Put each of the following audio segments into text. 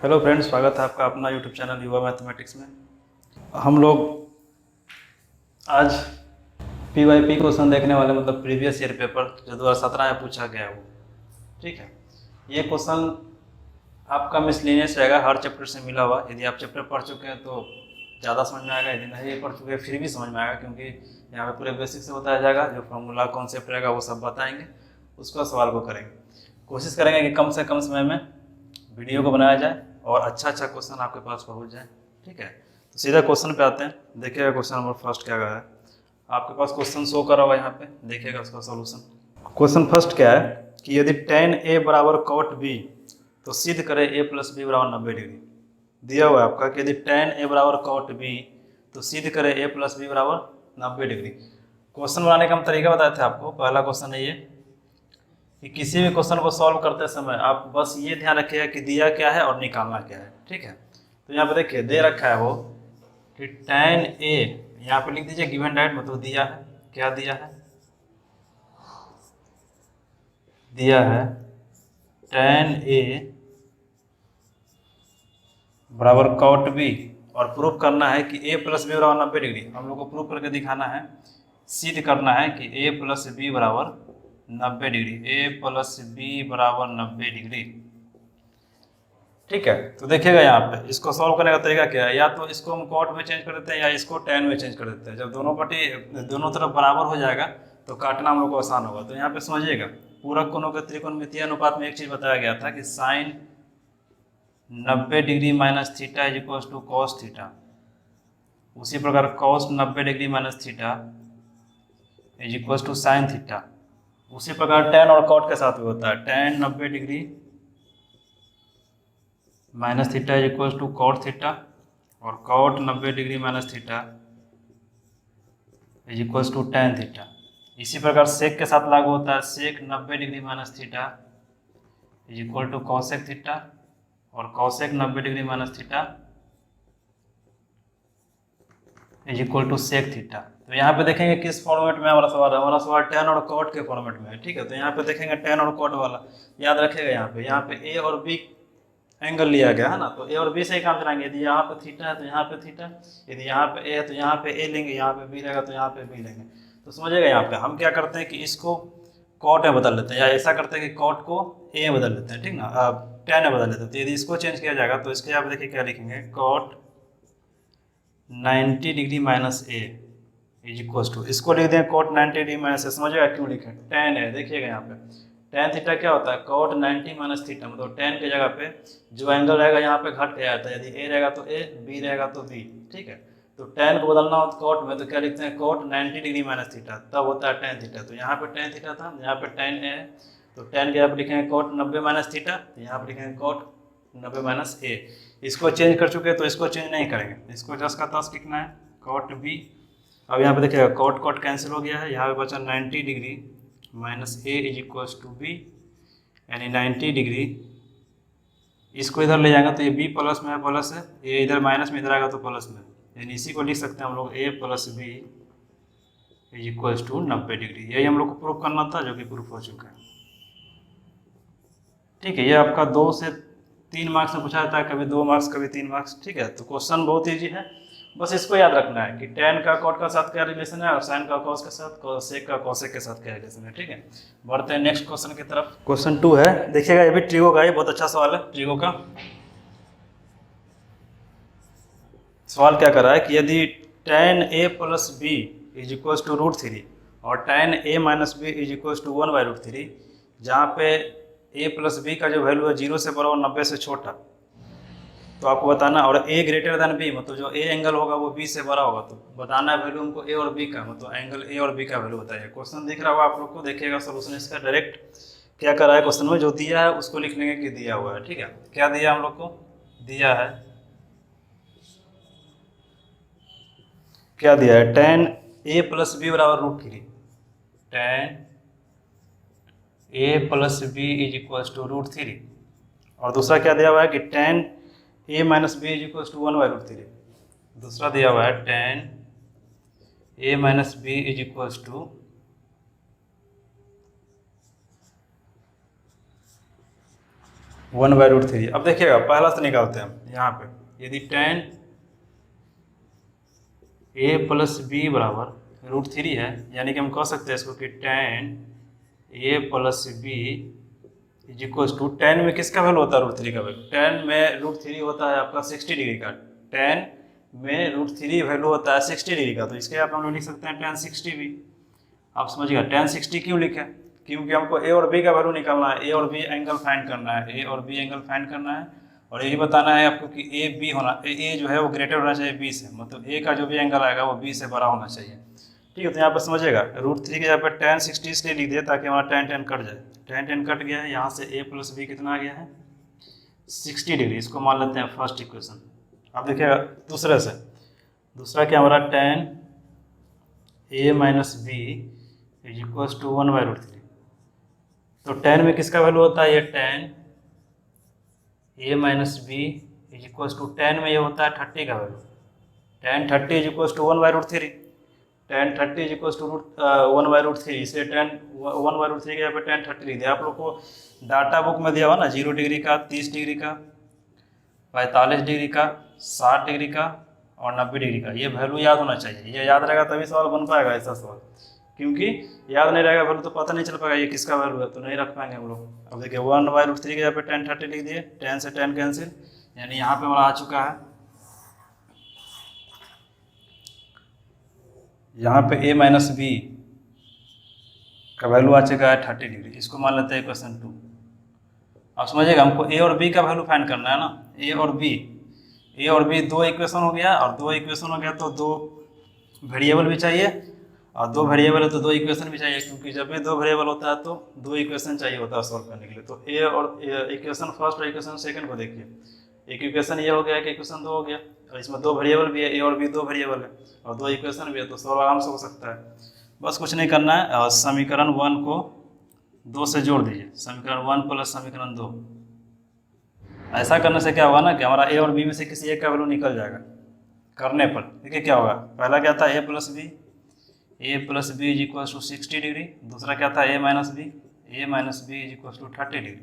Hello friends, स्वागत है आपका अपना यूट्यूब चैनल युवा मैथमेटिक्स में। हम लोग आज PYP क्वेश्चन देखने वाले, मतलब प्रीवियस ईयर पेपर जो 2017 में पूछा गया वो। ठीक है, ये क्वेश्चन आपका मिसलेनियस रहेगा, हर चैप्टर से मिला हुआ। यदि आप चैप्टर पढ़ चुके हैं तो ज़्यादा समझ में आएगा, यदि नहीं पढ़ चुके फिर भी समझ में आएगा, क्योंकि यहाँ पे पूरे बेसिक से बताया जाएगा। जो फॉर्मूला कॉन्सेप्ट रहेगा वो सब बताएंगे, उसको सवाल को करेंगे। कोशिश करेंगे कि कम से कम समय में वीडियो को बनाया जाए और अच्छा क्वेश्चन आपके पास पहुंच जाए। ठीक है, तो सीधा क्वेश्चन पे आते हैं। देखिएगा क्वेश्चन नंबर फर्स्ट क्या है। आपके पास क्वेश्चन शो करा हुआ है यहाँ पे, देखिएगा उसका सॉल्यूशन। क्वेश्चन फर्स्ट क्या है कि यदि tan A बराबर cot B तो सिद्ध करें A प्लस बी बराबर 90 डिग्री। दिया हुआ है आपका कि यदि tan A बराबर cot B तो सिद्ध करें A प्लस बी बराबर 90 डिग्री। क्वेश्चन बनाने का हम तरीका बताए थे आपको। पहला क्वेश्चन है ये कि किसी भी क्वेश्चन को सॉल्व करते समय आप बस ये ध्यान रखिएगा कि दिया क्या है और निकालना क्या है। ठीक है, तो यहाँ पे देखिए दे रखा है वो कि tan A, यहाँ पे लिख दीजिए गिवन डाइट, मतलब दिया है। क्या दिया है? दिया है tan A बराबर cot B, और प्रूफ करना है कि A प्लस बी बराबर 90 डिग्री। हम लोग को प्रूफ करके दिखाना है, सिद्ध करना है कि A प्लस बी बराबर 90 डिग्री। A प्लस बी बराबर 90 डिग्री। ठीक है, तो देखिएगा यहाँ पे इसको सॉल्व करने का तरीका क्या है। या तो इसको हम कॉट में चेंज कर देते हैं या इसको tan में चेंज कर देते हैं। जब दोनों तरफ बराबर हो जाएगा तो काटना हम लोग को आसान होगा। तो यहाँ पे समझिएगा, पूरक कोणों के त्रिकोणमितीय अनुपात में एक चीज बताया गया था कि sine 90 degree minus theta is equal to cos theta. उसी प्रकार cos 90 degree minus theta is equal to sine theta. उसी प्रकार tan और कॉट के साथ भी होता है। tan 90 degree minus theta is equal to cot theta, और cot 90 degree minus theta is equal to tan theta. इसी प्रकार सेक के साथ लागू होता है। Sec 90 degree minus theta is equal to cosec theta, और cosec 90 degree minus theta is equal to sec theta. तो यहाँ पे देखेंगे किस फॉर्मेट में हमारा सवाल है। हमारा सवाल tan और cot के फॉर्मेट में है। ठीक है, तो यहाँ पे देखेंगे tan और cot वाला याद रखेगा। यहाँ पे A और B एंगल लिया गया है ना, तो A और B से ही काम चलाएंगे। यदि यहाँ पे थीटा है तो यहाँ पे थीटा, यदि यहाँ पे A है तो यहाँ पे A लेंगे, यहाँ पे B रहेगा तो यहाँ पे B लेंगे। तो समझिएगा यहाँ पे हम क्या करते हैं कि इसको cot में बदल लेते हैं, या ऐसा करते हैं कि cot को A में बदल लेते हैं। ठीक ना, tan में बदल लेते हैं। तो यदि इसको चेंज किया जाएगा तो इसके आप देखिए क्या लिखेंगे, cot 90 degree minus A is equal to, इसको लिख दें cot 90 डिग्री माइनस A। समझिएगा क्यों लिखे, tan है। देखिएगा यहाँ पे tan थीटा क्या होता है, cot 90 माइनस थीटा, मतलब tan के जगह पे जो एंगल रहेगा यहाँ पे घट के आता है। यदि A रहेगा तो A, B रहेगा तो B। ठीक है, तो tan को बदलना हो cot में तो क्या लिखते हैं, cot 90 डिग्री माइनस थीटा, तब होता है tan थीटा। तो यहाँ पे tan थीटा था, यहाँ पे tan A है, तो tan के यहाँ पे लिखेंगे cot 90 माइनस थीटा, यहाँ पे लिखेंगे cot 90 माइनस A। इसको चेंज कर चुके हैं तो इसको चेंज नहीं करेंगे, इसको 10 का 10 लिखना है, cot B। अब यहाँ पे देखिएगा cot cot कैंसिल हो गया है, यहाँ पे बचा 90 degree minus A is equal to B, यानी 90 डिग्री। इसको इधर ले जाएंगे तो ये B प्लस में है, प्लस है, ये इधर माइनस में इधर आएगा तो प्लस में, यानी इसी को लिख सकते हैं हम लोग A plus B is equal to 90 degree. यही हम लोग को प्रूफ करना था, जो कि प्रूफ हो चुका है। ठीक है, ये आपका 2 से 3 मार्क्स में पूछा जाता है, कभी 2 मार्क्स कभी 3 मार्क्स। ठीक है, तो क्वेश्चन बहुत ईजी है, बस इसको याद रखना है कि tan का cot का साथ क्या रिलेशन है और sin का cos के साथ, cosec का cosec के साथ क्या रिलेशन है। ठीक है, बढ़ते हैं नेक्स्ट क्वेश्चन की तरफ। क्वेश्चन 2 है, देखिएगा ये भी ट्रिगो का, ये बहुत अच्छा सवाल है ट्रिगो का। सवाल क्या कर रहा है कि यदि tan A plus B is equal to √3 और tan A minus B is equal to 1/√3, जहाँ पे A प्लस बी का जो वैल्यू है 0 से बड़ा और 90 से छोटा, तो आपको बताना, और A ग्रेटर देन B, मतलब जो A एंगल होगा वो B से बड़ा होगा, तो बताना है वैल्यू हमको A और B का, मतलब एंगल A और B का वैल्यू बताइए। क्वेश्चन दिख रहा होगा आप लोग को, देखिएगा सोल्यूशन इसका डायरेक्ट क्या कर रहा है। क्वेश्चन में जो दिया है उसको लिख लेंगे कि दिया हुआ है। ठीक है, क्या दिया हम लोग को, दिया है, क्या दिया है, tan A प्लस बी बराबर √3, tan A plus B is equal to √3, और दूसरा क्या दिया हुआ है कि tan A minus B is equal to 1/√3। दूसरा दिया हुआ है tan A minus B is equal to 1/√3। अब देखिएगा पहला से निकालते हैं हम यहाँ पे, यदि tan a प्लस बी बराबर √3 है, यानी कि हम कह सकते हैं इसको कि tan a plus B is equal to, tan में किसका वैल्यू होता है √3 का वैल्यू, tan में √3 होता है आपका 60 डिग्री का, tan में √3 वैल्यू होता है 60 डिग्री का, तो इसके आप हम लोग लिख सकते हैं tan 60 भी। आप समझिएगा tan 60 क्यों लिखा, क्योंकि हमको ए और बी का वैल्यू निकालना है, ए और बी एंगल फाइंड करना है, ए और बी एंगल फाइंड करना है, और यही बताना है आपको कि ए बी होना, ए जो है वो ग्रेटर होना चाहिए बी से, मतलब ए का जो भी एंगल आएगा वो बी से बड़ा होना चाहिए। ठीक है, तो यहाँ पर समझिएगा √3 के यहाँ पर tan 60 इसलिए लिख दिया ताकि हमारा tan कट जाए, tan कट गया है, यहाँ से a प्लस बी कितना आ गया है 60 डिग्री, इसको मान लेते हैं फर्स्ट इक्वेशन। अब देखिएगा दूसरे से, दूसरा क्या हमारा tan a minus B is equal to 1/√3, तो tan में किसका वैल्यू होता है, ये tan a minus B is equal to, tan में ये होता है 30 का value, tan 30 is equal to 1/√3, tan 30 is equal to 1/√3, इसलिए tan 1/√3 के यहाँ पे tan 30 लिख दिया। आप लोग को डाटा बुक में दिया हुआ ना 0 डिग्री का, 30 डिग्री का, 45 डिग्री का, 60 डिग्री का और 90 डिग्री का, ये वैल्यू याद होना चाहिए, ये याद रहेगा तभी सवाल बन पाएगा ऐसा सवाल, क्योंकि याद नहीं रहेगा वैल्यू तो पता नहीं चल पाएगा ये किसका वैल्यू है, तो नहीं रख पाएंगे हम लोग। अब देखिए 1/√3 के यहाँ पे tan 30 लिख दिए, tan से tan कैंसिल, यानी यहाँ पे हमारा आ चुका है, यहाँ पे a माइनस बी का वैल्यू आ चुका है 30 डिग्री, इसको मान लेते हैं इक्वेशन 2। अब समझिएगा हमको a और b का वैल्यू फाइंड करना है ना, a और b दो इक्वेशन हो गया, और दो इक्वेशन हो गया तो दो वेरिएबल भी चाहिए, और दो वेरिएबल है तो दो इक्वेशन भी चाहिए, क्योंकि जब भी दो वेरिएबल होता है तो दो इक्वेशन चाहिए होता है सॉल्व करने के लिए। तो a और इक्वेशन फर्स्ट और इक्वेशन सेकंड को देखिए, एक इक्वेशन ये हो गया, एक इक्वेशन दो हो गया, और इसमें दो वेरिएबल भी है, ए और बी दो वेरिएबल है और दो इक्वेशन भी है, तो सॉल्व आराम से हो सकता है। बस कुछ नहीं करना है, और समीकरण 1 को 2 से जोड़ दीजिए, समीकरण 1 प्लस समीकरण 2। ऐसा करने से क्या होगा ना कि हमारा ए और बी में से किसी एक का वैल्यू निकल जाएगा करने पर। देखिए क्या होगा, पहला क्या था a plus B is equal to 60 degree, दूसरा क्या था a minus B is equal to 30 degree.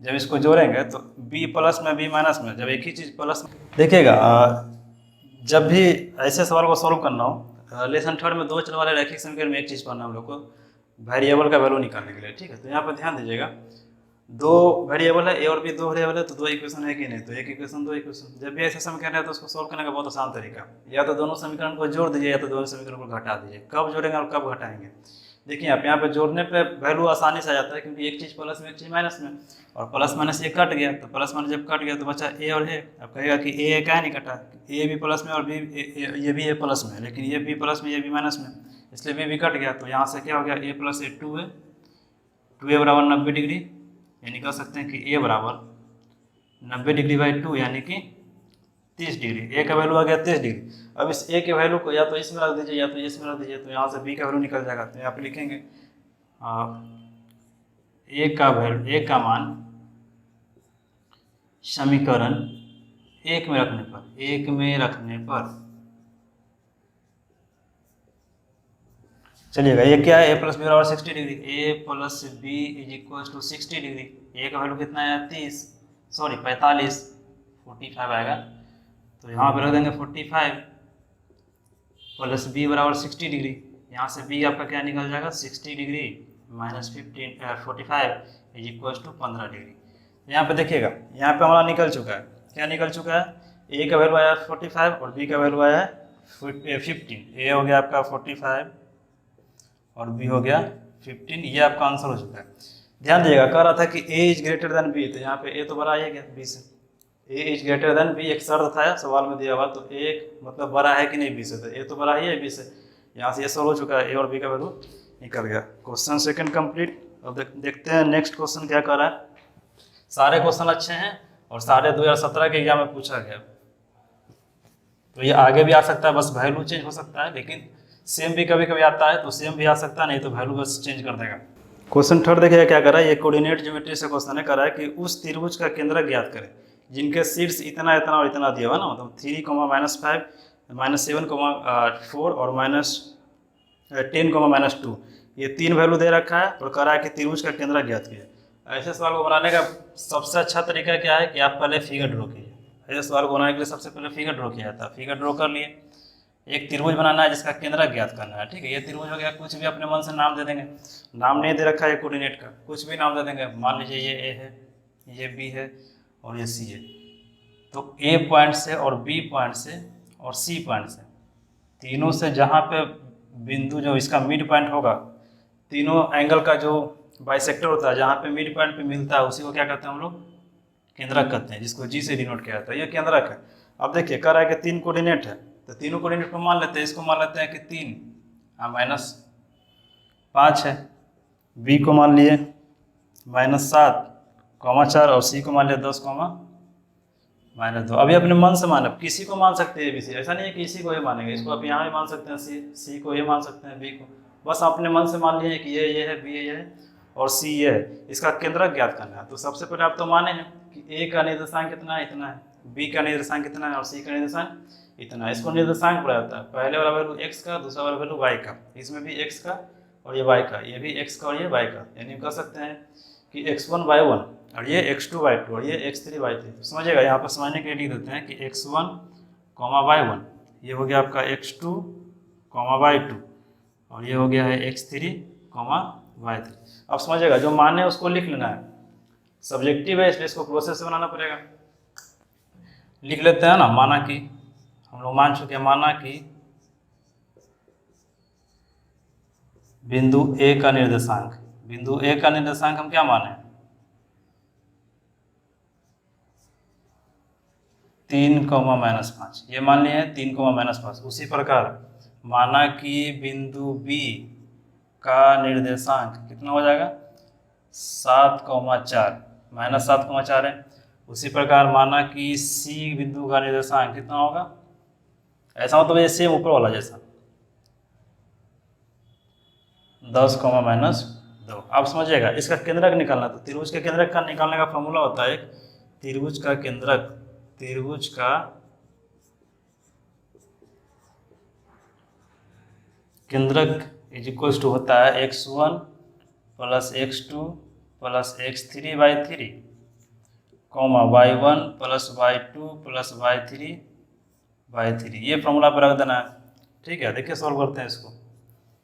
जब इसको जोड़ेंगे तो b प्लस में b माइनस में, जब एक ही चीज़ प्लस में, देखिएगा जब भी ऐसे सवाल को सॉल्व करना हो, लेसन थर्ड में दो चर वाले रैखिक समीकरण में एक चीज़ पढ़ना हम लोग को, वेरिएबल का वैल्यू निकालने के लिए। ठीक है, तो यहाँ पर ध्यान दीजिएगा, दो वेरिएबल है a और b, दो वेरिएबल है तो दो इक्वेशन है कि नहीं, तो एक इक्वेशन दो इक्वेशन। जब भी ऐसे समीकरण है तो उसको सॉल्व करने का बहुत आसान तरीका, या तो दोनों समीकरण को जोड़ दीजिए या तो दोनों समीकरण को घटा दीजिए। कब जोड़ेंगे और कब घटाएंगे, देखिए आप यहाँ पे जोड़ने पे वैल्यू आसानी से आ जाता है, क्योंकि एक चीज़ प्लस में एक चीज़ माइनस में, और प्लस माइनस ये कट गया, तो प्लस माइनस जब कट गया तो बचा ए और ए। अब कहेगा कि ए क्या नहीं कटा, ए भी प्लस में और बी ये भी ए प्लस में, लेकिन ये बी प्लस में ये भी माइनस में, इसलिए बी भी कट गया, तो यहाँ से क्या हो गया, ए प्लस ए 2 है, 2a बराबर 90 डिग्री, यानी कह सकते हैं कि a बराबर 90 डिग्री बाई 2 यानी कि 30 डिग्री। a का वैल्यू आ गया 30 डिग्री। अब इस a के वैल्यू को या तो इसमें रख दीजिए या तो इसमें रख दीजिए, तो यहाँ से b का वैल्यू निकल जाएगा। तो यहाँ पे लिखेंगे a का मान समीकरण 1 में रखने पर चलिएगा, ये क्या है, a प्लस बी बराबर 60 degree, a plus B is equal to 60 degree, a का वैल्यू कितना है 45 आएगा, तो यहाँ पे रख देंगे 45 प्लस बी बराबर 60 डिग्री, यहाँ से b आपका क्या निकल जाएगा 60 degree minus 45 is equal to 15 degree. यहाँ पे देखिएगा, यहाँ पे हमारा निकल चुका है, क्या निकल चुका है, a का वैल्यू आया 45 और b का वैल्यू आया 15, a हो गया आपका 45 और b हो गया 15, ये आपका आंसर हो चुका है। ध्यान दीजिएगा, कह रहा था कि a is greater than b, तो यहाँ पे a तो बड़ा ही गया b से, a is greater than b एक शर्त था सवाल में दिया हुआ, तो a मतलब बड़ा है कि नहीं b से, तो a तो बड़ा ही है b से। यहाँ से ये सॉल्व हो चुका है, a और b का वैल्यू निकल गया। Question second complete. अब देखते हैं नेक्स्ट क्वेश्चन क्या कर रहा है। सारे क्वेश्चन अच्छे हैं और सारे 2017 के एग्जाम में पूछा गया, तो ये आगे भी आ सकता है, बस वैल्यू चेंज हो सकता है, लेकिन सेम भी कभी कभी आता है, तो सेम भी आ सकता है, नहीं तो वैल्यू बस चेंज कर देगा। क्वेश्चन थर्ड देखिएगा क्या कर रहा है, ये कोऑर्डिनेट ज्योमेट्री से क्वेश्चन है, कर रहा है कि उस त्रिभुज का केंद्र ज्ञात करें जिनके शीर्ष इतना इतना और इतना दिया हुआ ना, मतलब 3, -5, -7, 4 और -10, -2, ये तीन वैल्यू दे रखा है और कह रहा है कि त्रिभुज का केंद्र ज्ञात किया। ऐसे सवाल को बनाने का सबसे अच्छा तरीका क्या है कि आप पहले फिगर ड्रॉ कीजिए। ऐसे सवाल को बनाने के लिए सबसे पहले फिगर ड्रॉ किया जाता है। फिगर ड्रॉ कर लिए, एक त्रिभुज बनाना है जिसका केंद्रक ज्ञात करना है। ठीक है, ये त्रिभुज हो गया, कुछ भी अपने मन से नाम दे देंगे। नाम नहीं दे रखा है कोऑर्डिनेट का, कुछ भी नाम दे देंगे। मान लीजिए ये ए है, ये बी है और ये सी है। तो ए पॉइंट से और बी पॉइंट से और सी पॉइंट से, तीनों से जहाँ पे बिंदु जो इसका मिड पॉइंट होगा, तीनों एंगल का जो बाइसेक्टर होता है, जहाँ पे मिड पॉइंट पे मिलता है, उसी को क्या कहते हैं हम लोग? केंद्रक कहते हैं, जिसको जी से डिनोट किया जाता है। ये केंद्रक है। अब देखिए कह रहा है कि 3 कोऑर्डिनेट है, तो तीनों कोऑर्डिनेट को मान लेते हैं। इसको मान लेते हैं कि 3 -5 है, बी को मान लिए -7,4 और सी को मान लिया 10,-2। अभी अपने मन से माने, किसी को मान सकते हैं बी, ऐसा नहीं है कि इसी को ही मानेंगे। इसको आप यहाँ भी मान सकते हैं, सी को ये मान सकते हैं, बी को। बस अपने मन से मान लिए कि ये है, बी ये है और सी ये है। इसका केंद्रक ज्ञात करना है। तो सबसे पहले आप तो माने हैं कि ए का निर्देशांक कितना है, इतना है, बी का निर्देशांक कितना है और सी का निर्देशांक इतना है। इसको निर्देशांक बोला जाता है। पहले वाला वैल्यू एक्स का, दूसरा वाला वैल्यू वाई का। इसमें भी एक्स का और ये वाई का, ये भी एक्स का और ये वाई का। यानी कह सकते हैं कि x1y1 और ये x2y2 और ये x3y3। समझिएगा, यहाँ पर समझने के लिए लिख देते हैं कि x1, y1, ये हो गया आपका x2, y2 और ये हो गया है x3, y3। अब समझिएगा, जो माने उसको लिख लेना है। सब्जेक्टिव है इसलिए इसको प्रोसेस से बनाना पड़ेगा। लिख लेते हैं ना। माना कि हम लोग मान चुके हैं, माना कि बिंदु ए का निर्देशांक, बिंदु ए का निर्देशांक हम क्या माने? 3, -5। ये मान लिए 3, -5। उसी प्रकार माना कि बिंदु बी का निर्देशांक कितना हो जाएगा? 7,4, -7,4 है। उसी प्रकार माना कि सी बिंदु का निर्देशांक कितना होगा? ऐसा मतलब ये सेम ऊपर वाला जैसा 10, -2। आप समझिएगा, इसका केंद्रक निकालना। तो त्रिभुज के केंद्रक का निकालने का फॉर्मूला होता है, त्रिभुज का केंद्रक, त्रिभुज का केंद्रक इज इक्वल्स टू होता है x1 + x2 + x3/3, y1 + y2 + y3/3। ये फॉर्मूला पर रख देना है। ठीक है, देखिए सॉल्व करते हैं इसको।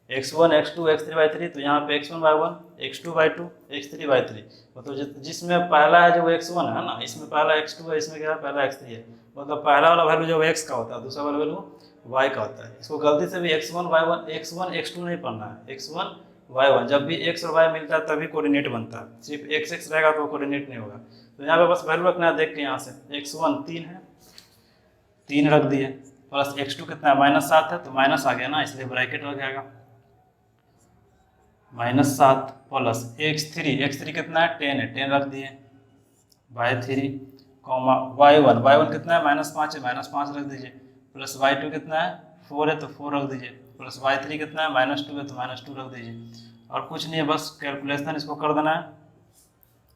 x1, x2, x3/3, तो यहाँ पे x1y1, x2y2, x3y3। मतलब जिसमें पहला है जो x1 है ना, इसमें पहला x2 है, इसमें क्या है? पहला x3 है। मतलब पहला वाला वैल्यू जो x का होता है, दूसरा वाला वैल्यू y का होता है। इसको गलती से भी x1 x2 नहीं पढ़ना है। x1y1, जब भी x और y मिलता है तभी कोऑर्डिनेट बनता है। सिर्फ x रहेगा तो कोऑर्डिनेट नहीं होगा। तो यहाँ पे बस वैल्यू रखना है। देख के यहाँ से x1 3 है, 3 रख दिए, प्लस x2 कितना है? -7 है, तो माइनस आ गया ना, इसलिए ब्रैकेट लग जाएगा। -7 प्लस x3 कितना है? 10 है, 10 रख दिए, y3, y1 कितना है? -5 है, -5 रख दीजिए, प्लस y2 कितना है? 4 है, तो 4 रख दीजिए, प्लस y3 कितना है? -2 है, तो -2 रख दीजिए। और कुछ नहीं है, बस कैलकुलेशन इसको कर देना है,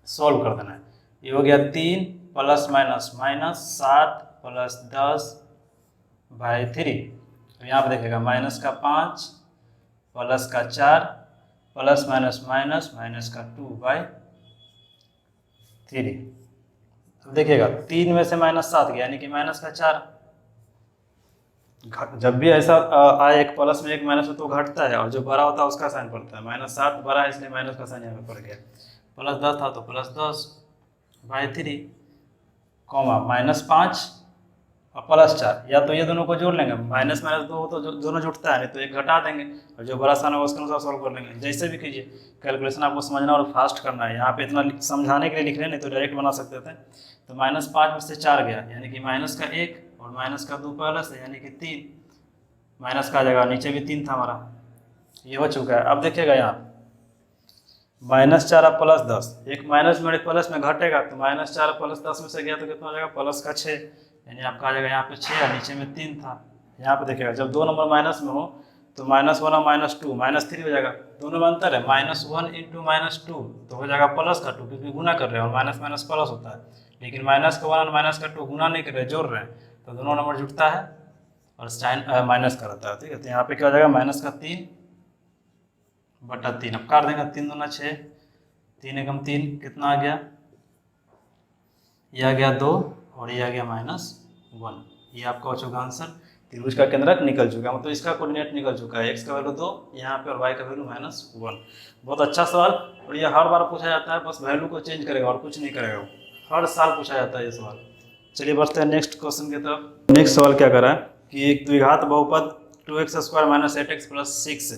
सॉल्व कर देना है। ये हो गया 3 + -7 + 10/3। तो यहाँ पर देखेगा -5 + 4 +- -2/3। अब देखिएगा 3 में से -7 गया, यानी कि -4। जब भी ऐसा आए एक प्लस में एक माइनस में तो घटता है, और जो बड़ा होता है उसका साइन पड़ता है। -7 बड़ा है इसलिए माइनस का साइन यहाँ पे पड़ गया। +10 था तो +10/3, -5 और +4। या तो ये दोनों को जोड़ लेंगे, माइनस -2 हो तो दोनों जुटता है, नहीं तो एक घटा देंगे, और जो बड़ा साइन होगा उसके अनुसार सॉल्व कर लेंगे। जैसे भी कीजिए, कैलकुलेशन आपको समझना और फास्ट करना है। यहाँ पे इतना समझाने के लिए लिख रहे हैं, नहीं तो डायरेक्ट बना सकते थे। तो -5 में से 4 गया, यानी कि -1 और -2 पहले से, यानी कि 3। माइनस का आ जाएगा, नीचे भी 3 था हमारा, ये हो चुका है। अब देखिएगा यहाँ -4 + 10, एक माइनस में एक प्लस में घटेगा, तो -4 + 10 में से गया तो कितना हो जाएगा? +6, यानी आपका आ जाएगा यहाँ पे 6 और नीचे में 3 था। यहाँ पे देखिएगा, जब दो नंबर माइनस में हो तो -1 और -2 -3 हो जाएगा। दोनों में अंतर है, -1 × -2 तो हो जाएगा +2, क्योंकि गुना कर रहे हैं और माइनस प्लस होता है। लेकिन -1 और -2 गुना नहीं कर रहे, जोड़ रहे हैं, तो दोनों नंबर जुटता है और साइन माइनस का रहता है। ठीक है, तो यहाँ पे क्या हो जाएगा? -3/3। अब काट देंगे, 3 दूना 6, 3 एकम 3 कितना आ गया, ये आ गया 2 और ये आ गया -1। ये आपका हो चुका आंसर। त्रिभुज का केंद्रक निकल चुका, मतलब इसका कोऑर्डिनेट निकल चुका है, x का वैल्यू 2 यहाँ पे और y का वैल्यू -1। बहुत अच्छा सवाल, और ये हर बार पूछा जाता है, बस वैल्यू को चेंज करेगा और कुछ नहीं करेगा, हर साल पूछा जाता है ये सवाल। चलिए बढ़ते हैं नेक्स्ट क्वेश्चन की तरफ। नेक्स्ट सवाल क्या कर रहा है कि एक द्विघात बहुपद 2x² - 8x + 6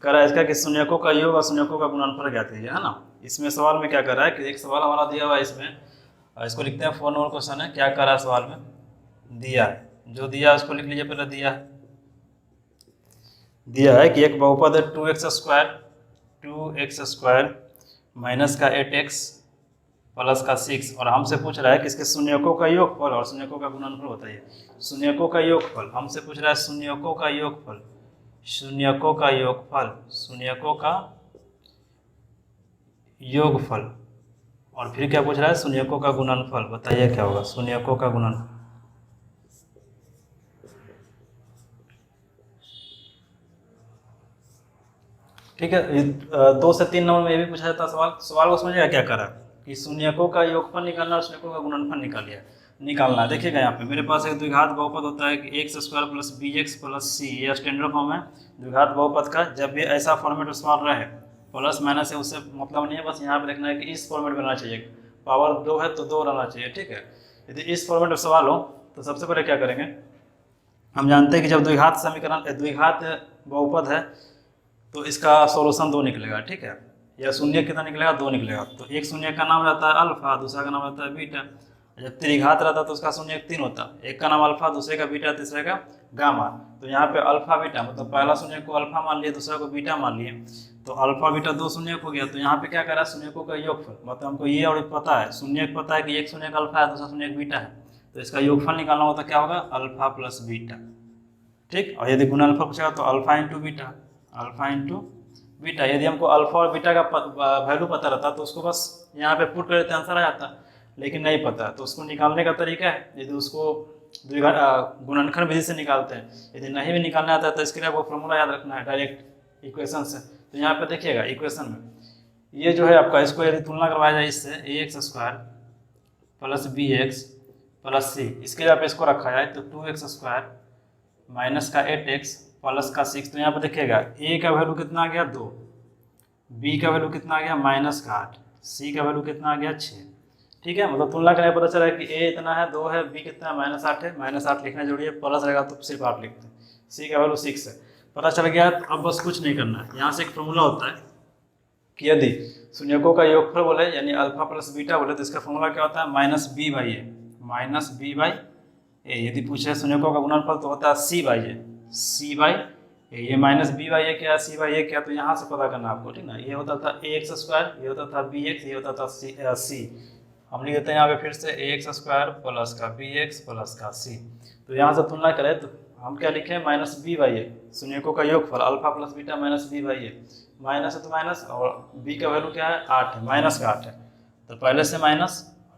कर रहा है इसका कि शून्यकों का योग और शून्यकों का गुणनफल ज्ञात कीजिए, है ना। इसमें सवाल में क्या कर रहा है कि एक सवाल हमारा दिया हुआ है इसमें, इसको लिखते हैं 4 नंबर क्वेश्चन है। क्या कर रहा है सवाल में दिया है, जो दिया है उसको लिख लीजिए। पहले दिया है कि एक बहुपद है 2x² माइनस का 8x प्लस का 6, और हमसे पूछ रहा है कि इसके शून्यकों का योगफल और शून्यकों का गुणनफल बताइए। शून्यकों का योगफल हमसे पूछ रहा है, शून्यकों का योगफल, शून्यकों का योगफल, शून्यकों का योगफल, और फिर क्या पूछ रहा है, शून्यकों का गुणनफल। बताइए क्या होगा शून्यकों का गुणनफल। ठीक है, 2 से 3 नंबर में ये भी पूछा जाता है सवाल को समझिएगा क्या करा कि शून्यकों का योगफल निकालना और शून्यकों का गुणनफल निकालना है। देखिएगा यहाँ पे मेरे पास एक द्विघात बहुपद होता है कि x² + bx + c, ये स्टैंडर्ड फॉर्म है द्विघात बहुपद का। जब भी ऐसा फॉर्मेट में सवाल रहे, प्लस माइनस है उससे मतलब नहीं है, बस यहाँ पे देखना है कि इस फॉर्मेट में रहना चाहिए, पावर 2 है तो 2 रहना चाहिए। ठीक है, यदि इस फॉर्मेट में सवाल हो तो सबसे पहले क्या करेंगे, हम जानते हैं कि जब द्विघात समीकरण द्विघात बहुपद है तो इसका सॉल्यूशन 2 निकलेगा। ठीक है, या शून्य कितना निकलेगा, 2 निकलेगा। तो एक शून्य का नाम रहता है अल्फा, दूसरा का नाम रहता है बीटा। जब त्रिघात रहता है तो उसका शून्य 3 होता है, एक का नाम अल्फा, दूसरे का बीटा, तीसरे का गामा। तो यहाँ पे अल्फा बीटा मतलब पहला शून्य को अल्फा मान लिए, दूसरा को बीटा मान लिए, तो अल्फा बीटा 2 शून्य हो गया। तो यहाँ पे क्या करा, शून्यकों का योगफल, मतलब हमको ये और पता है, शून्य पता है कि एक शून्य का अल्फा है, दूसरा शून्य बीटा है, तो इसका योगफल निकालना होता क्या होगा, अल्फा प्लस बीटा। ठीक, और यदि गुणनफल पूछेगा तो alpha into beta, alpha into beta. यदि हमको अल्फा और बीटा का वैल्यू पता रहता तो उसको बस यहाँ पे पुट कर देते आंसर आ जाता, लेकिन नहीं पता तो उसको निकालने का तरीका है, यदि उसको गुणनखंड विधि से निकालते हैं। यदि नहीं भी निकालना आता है तो इसके लिए वो फॉर्मूला याद रखना है डायरेक्ट इक्वेशन से। तो यहाँ पे देखिएगा इक्वेशन में ये जो है आपका, इसको यदि तुलना करवाया जाए इससे ax² + bx + c, इसके लिए आप इसको रखा जाए तो 2x² माइनस का 8x प्लस का 6। तो यहाँ पर देखिएगा a का वैल्यू कितना आ गया 2, b का वैल्यू कितना आ गया -8, c का वैल्यू कितना आ गया 6। ठीक है, मतलब तुलना करने पता चला है कि a इतना है 2 है, b कितना है -8 है, -8 लिखना जरूरी है, प्लस रहेगा तो सिर्फ 8 लिखते हैं, c का वैल्यू 6 है, पता चल गया। अब बस कुछ नहीं करना है, यहाँ से एक फॉर्मूला होता है कि यदि शून्यकों का योगफल बोले यानी अल्फा प्लस बीटा बोले तो इसका फॉर्मूला क्या होता है, -b/a, -b/a। यदि पूछे शून्यकों का गुणनफल तो होता है c/a, c/a। ये -b/a क्या, c/a क्या, तो यहाँ से पता करना आपको। ठीक ना, ये होता था ax², ये होता था bx, ये होता था c। हम लिख देते हैं यहाँ पे फिर से ax² प्लस का bx प्लस का c। तो यहाँ से तुलना करें तो हम क्या लिखें, -b/a, शून्यकों का योगफल alpha plus beta -b/a, minus है तो माइनस, और b का वैल्यू क्या है 8 है, माइनस का 8 है, तो पहले से माइनस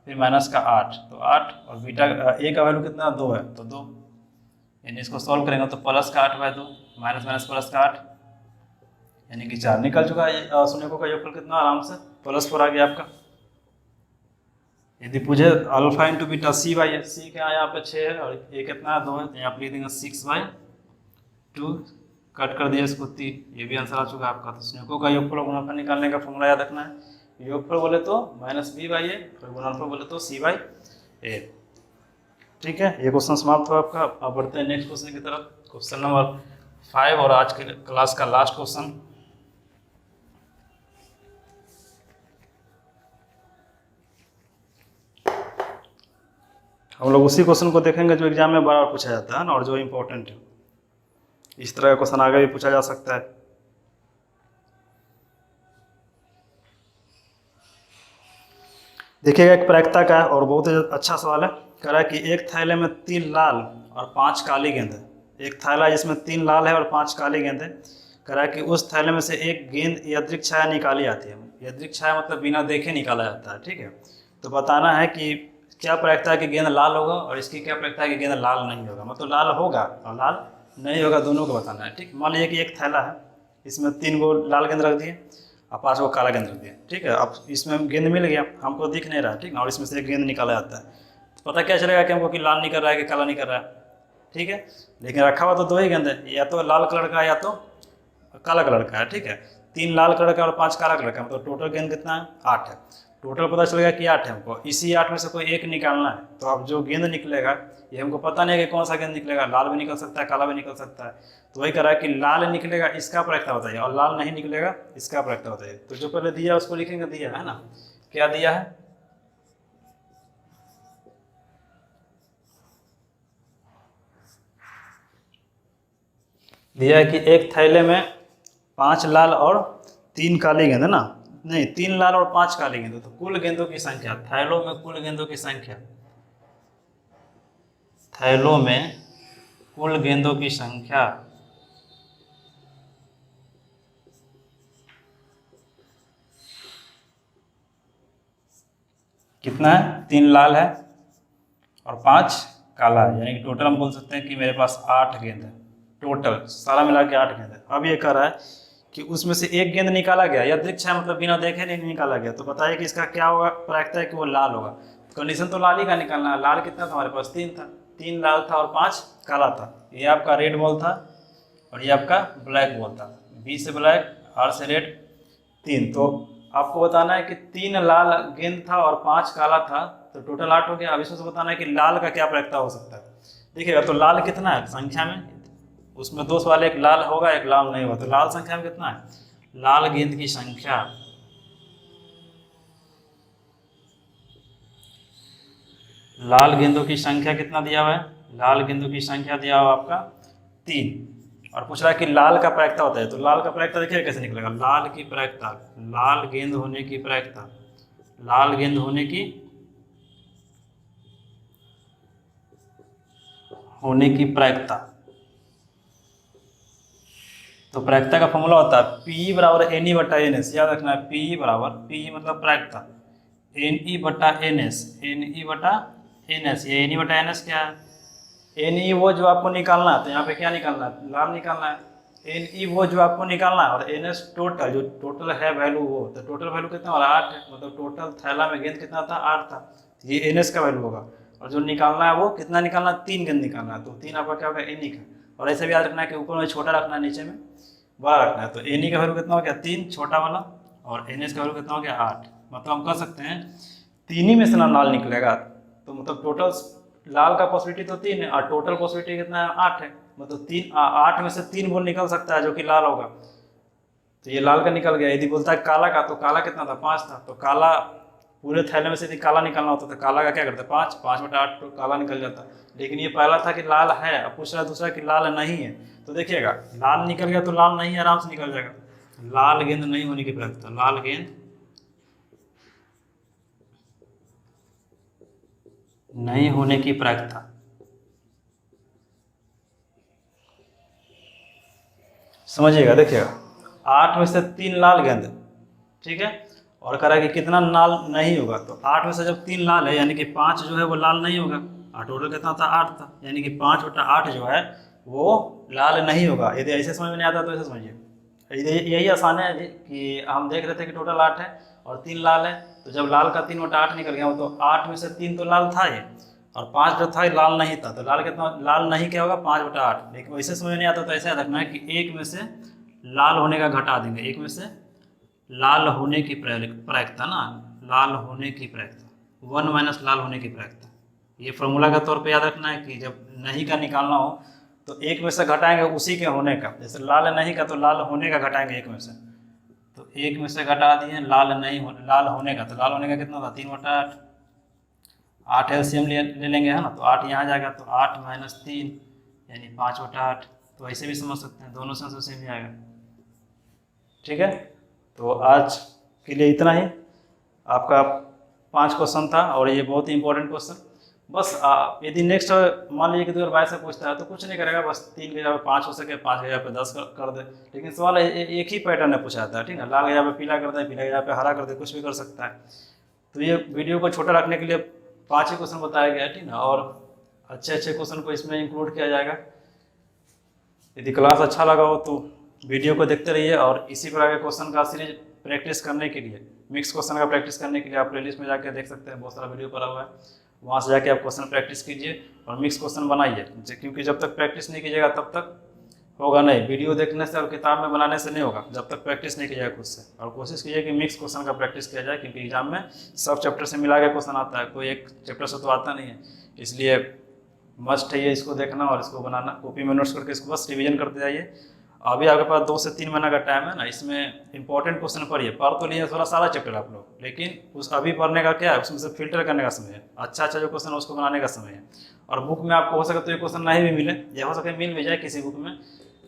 फिर माइनस का 8, तो 8, और बीटा a का वैल्यू कितना 2 है तो 2, यानी इसको सॉल्व करेंगे तो प्लस का 8/2, माइनस माइनस प्लस का 8, यानी कि 4 निकल चुका है। शून्यकों का योगफल कितना आराम से +4 आ गया आपका। यदि पूछे alpha into beta c/a, c क्या है यहाँ पे 6 है और a कितना है 2 है, तो यहाँ पे लिख देंगे 6/2, कट कर दिया इसको 3, ये भी आंसर आ चुका है आपका। तो शून्यकों का योगफल और गुणनफल निकालने का फॉर्मूला याद रखना है, योगफल बोले तो -b/a और गुणनफल बोले तो c/a। ठीक है, ये क्वेश्चन समाप्त हुआ आपका। अब बढ़ते हैं नेक्स्ट क्वेश्चन की तरफ, क्वेश्चन नंबर 5 और आज के क्लास का लास्ट क्वेश्चन। हम लोग उसी क्वेश्चन को देखेंगे जो एग्जाम में बार बार पूछा जाता है ना, और जो इम्पोर्टेंट है। इस तरह का क्वेश्चन आगे भी पूछा जा सकता है। देखिएगा एक प्रायिकता का है और बहुत ही अच्छा सवाल है। कह रहा है कि एक थैले में 3 लाल और 5 काली गेंद है। एक थैला जिसमें 3 लाल है और 5 काली गेंद है। कह रहा है कि उस थैले में से एक गेंद यादृच्छिक छाया निकाली जाती है। यादृच्छिक छाया मतलब बिना देखे निकाला जाता है। ठीक है, तो बताना है कि क्या प्रायिकता है कि गेंद लाल होगा और इसकी क्या प्रायिकता है कि गेंद लाल नहीं होगा। मतलब लाल होगा और लाल नहीं होगा, दोनों को बताना है। ठीक, मान लीजिए कि एक थैला है, इसमें 3 गो लाल गेंद रख दिए और 5 को काला गेंद रख दिया, ठीक है। अब इसमें गेंद मिल गया, हमको दिख नहीं रहा, ठीक है, और इसमें से एक गेंद निकाला जाता है, तो पता क्या चलेगा कि हमको कि लाल निकल रहा है कि काला निकल रहा है, ठीक है। लेकिन रखा हुआ तो 2 ही गेंद है, या तो लाल कलर का या तो काला कलर का है, ठीक है। 3 लाल कलर का और 5 काला कलर का, मतलब टोटल गेंद कितना है, 8 है। टोटल पता चलेगा कि 8 है, हमको इसी 8 में से कोई एक निकालना है। तो अब जो गेंद निकलेगा ये हमको पता नहीं है कि कौन सा गेंद निकलेगा, लाल भी निकल सकता है, काला भी निकल सकता है। तो वही कह रहा है कि लाल निकलेगा इसका प्रायिकता बताइए, और लाल नहीं निकलेगा इसका प्रायिकता बताइए। तो जो पहले दिया उसको लिखेंगे, दिया है ना, क्या दिया है, दिया है कि एक थैले में 5 लाल और 3 काली गेंद है ना, नहीं 3 लाल और 5 काली गेंद, तो कुल गेंदों की संख्या, थैलों में कुल गेंदों की संख्या, थैलों में कुल गेंदों की संख्या कितना है, 3 लाल है और 5 काला है, यानी कि टोटल हम बोल सकते हैं कि मेरे पास 8 गेंद है, टोटल सारा मिला के 8 गेंद है। अब ये कह रहा है कि उसमें से एक गेंद निकाला गया, या दृक्ष है मतलब बिना देखे नहीं निकाला गया, तो बताइए कि इसका क्या होगा, प्रायिकता है कि वो लाल होगा। कंडीशन तो लाल ही का निकालना है, लाल कितना था हमारे पास, 3 था, 3 लाल था और 5 काला था। ये आपका रेड बॉल था और ये आपका ब्लैक बॉल था, बी से ब्लैक, आर से रेड, 3। तो आपको बताना है कि 3 लाल गेंद था और 5 काला था, तो टोटल 8 हो गया। अब इसमें से बताना है कि लाल का क्या प्रायिकता हो सकता है। देखिएगा तो लाल कितना है संख्या में, उसमें 2 सवाल, एक लाल होगा एक लाल नहीं होगा, तो लाल संख्या में कितना है, लाल गेंद की संख्या, लाल गेंदों की संख्या कितना दिया हुआ है, लाल गेंदों की संख्या दिया हुआ आपका 3, और पूछ रहा है कि लाल का प्रायिकता होता है। तो लाल का प्रायिकता देखिए कैसे निकलेगा, लाल की प्रायिकता, लाल गेंद होने की प्रायिकता, लाल गेंद होने की प्रायिकता, तो प्रायिकता का फॉर्मूला होता है P बराबर एन ई बटा एन एस, याद रखना है, P बराबर, P मतलब प्रायिकता, एन ई बटा एन एस, एन ई बटा एन एस। ये एन ई बटा एन एस क्या है, एन ई वो जो आपको निकालना है, तो यहाँ पे क्या निकालना है, लाल निकालना है। एन ई वो जो आपको निकालना है, और एन एस टोटल, जो टोटल है वैल्यू वो, तो टोटल वैल्यू कितना वाला 8 है, मतलब टोटल थैला में गेंद कितना था, 8 था, ये एन एस का वैल्यू होगा। और जो निकालना है वो कितना निकालना है, 3 गेंद निकालना है, तो 3 आपका क्या होगा, एन ई का। और ऐसे भी याद रखना है कि ऊपर में छोटा रखना है, नीचे में बड़ा रखना है। तो एन ई का वैल्यू कितना हो गया, 3 छोटा वाला, और एन एस का वैल्यू कितना हो गया, 8। मतलब हम कह सकते हैं 3 ही में से ना लाल निकलेगा, तो मतलब टोटल लाल का पॉसिबिलिटी तो 3 है और टोटल पॉसिबिलिटी कितना है, 8 है। मतलब 8 में से 3 बॉल निकल सकता है जो कि लाल होगा, तो ये लाल का निकल गया। यदि बोलता है काला का, तो काला कितना था, 5 था, तो काला पूरे थैले में से यदि काला निकालना होता तो काला का क्या करते, 5, 5 बटा 8 तो काला निकल जाता। लेकिन ये पहला था कि लाल है, अब पूछ रहा है दूसरा कि लाल नहीं है, तो देखिएगा लाल निकल गया तो लाल नहीं है आराम से निकल जाएगा। लाल गेंद नहीं होने की प्रायिकता, लाल गेंद नहीं होने की प्रायिकता, समझिएगा, देखिएगा 8 में से 3 लाल गेंद, ठीक है, और कह रहा है कि कितना लाल नहीं होगा, तो 8 में से जब 3 लाल है यानी कि 5 जो है वो लाल नहीं होगा, और टोटल कितना था, 8 था, यानी कि 5 बटा 8 जो है वो लाल नहीं होगा। यदि ऐसे समझ में नहीं आता तो ऐसे समझिए, यही आसान है जी, कि हम देख रहे थे कि टोटल 8 है और 3 लाल है, तो जब लाल का 3 बटा 8 निकल गया तो 8 में से 3 तो लाल था ये, और 5 जो था लाल नहीं था, तो लाल कितना, लाल नहीं क्या होगा, 5 बटा 8। लेकिन वैसे समझ नहीं आता तो ऐसे याद रखना है कि 1 में से लाल होने का घटा देंगे, 1 में से लाल होने की प्रायिकता ना, लाल होने की प्रायिकता, 1 माइनस लाल होने की प्रायिकता। ये फॉर्मूला का तौर पे याद रखना है कि जब नहीं का निकालना हो तो 1 में से घटाएंगे उसी के होने का, जैसे लाल नहीं का तो लाल होने का घटाएंगे 1 में से, तो 1 में से घटा दिए लाल नहीं हो, लाल होने का, तो लाल होने का कितना था, 3 बटा 8, 8 एलसीएम ले लेंगे है ना, तो 8 यहाँ जाएगा, तो 8 माइनस 3 यानी 5 बटा 8। तो ऐसे भी समझ सकते हैं, दोनों से सेम ही आएगा, ठीक है। तो आज के लिए इतना ही, आपका 5 क्वेश्चन था और ये बहुत ही इंपॉर्टेंट क्वेश्चन। बस यदि नेक्स्ट मान लीजिए कि 2022 से पूछता है तो कुछ नहीं करेगा, बस 3 की जगह 5 हो सके, 5 की जगह पे 10 कर दे, लेकिन सवाल एक ही पैटर्न में पूछा जाता है, ठीक है, लाल की जगह पे पीला कर दे, पीला की जगह पे हरा कर दे, कुछ भी कर सकता है। तो ये वीडियो को छोटा रखने के लिए 5 ही क्वेश्चन बताया गया है, ठीक ना, और अच्छे क्वेश्चन को इसमें इंक्लूड किया जाएगा। यदि क्लास अच्छा लगा हो तो वीडियो को देखते रहिए और इसी प्रकार के क्वेश्चन का सीरीज प्रैक्टिस करने के लिए, मिक्स क्वेश्चन का प्रैक्टिस करने के लिए आप प्लेलिस्ट में जाके देख सकते हैं, बहुत सारा वीडियो पड़ा हुआ है, वहाँ से जाके आप क्वेश्चन प्रैक्टिस कीजिए और मिक्स क्वेश्चन बनाइए, क्योंकि जब तक प्रैक्टिस नहीं कीजिएगा तब तक होगा नहीं। वीडियो देखने से और किताब में बनाने से नहीं होगा जब तक प्रैक्टिस नहीं कीजिएगा खुद से। और कोशिश कीजिए कि मिक्स क्वेश्चन का प्रैक्टिस किया जाए, क्योंकि एग्जाम में सब चैप्टर से मिला के क्वेश्चन आता है, कोई एक चैप्टर से तो आता नहीं है। इसलिए मस्ट है ये इसको देखना और इसको बनाना, कॉपी में नोट्स करके इसको बस रिवीजन करते जाइए। अभी आपके पास 2 से 3 महीना का टाइम है ना, इसमें इंपॉर्टेंट क्वेश्चन पढ़िए। पढ़ तो लिए थोड़ा सारा चैप्टर आप लोग, लेकिन उस अभी पढ़ने का क्या है, उसमें से फिल्टर करने का समय है, अच्छा जो क्वेश्चन है उसको बनाने का समय है। और बुक में आपको हो सके तो ये क्वेश्चन नहीं भी मिले, या हो सके मिल भी जाए किसी बुक में,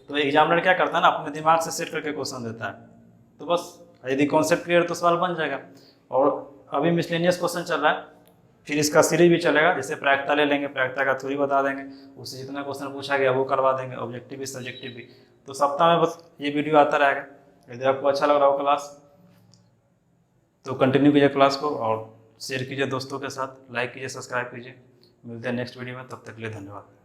तो एग्जामिनर क्या करता है ना, अपने दिमाग से सेट करके क्वेश्चन देता है, तो बस यदि कॉन्सेप्ट क्लियर तो सवाल बन जाएगा। और अभी मिसलेनियस क्वेश्चन चल रहा है, फिर इसका सीरीज भी चलेगा, जैसे प्रायिकता ले लेंगे, प्रायिकता का थ्योरी बता देंगे, उससे जितना क्वेश्चन पूछा गया वो करवा देंगे, ऑब्जेक्टिव भी सब्जेक्टिव भी। तो सप्ताह में बस ये वीडियो आता रहेगा। यदि आपको अच्छा लग रहा हो क्लास तो कंटिन्यू कीजिए क्लास को और शेयर कीजिए दोस्तों के साथ, लाइक कीजिए, सब्सक्राइब कीजिए। मिलते हैं नेक्स्ट वीडियो में, तब तक के लिए धन्यवाद।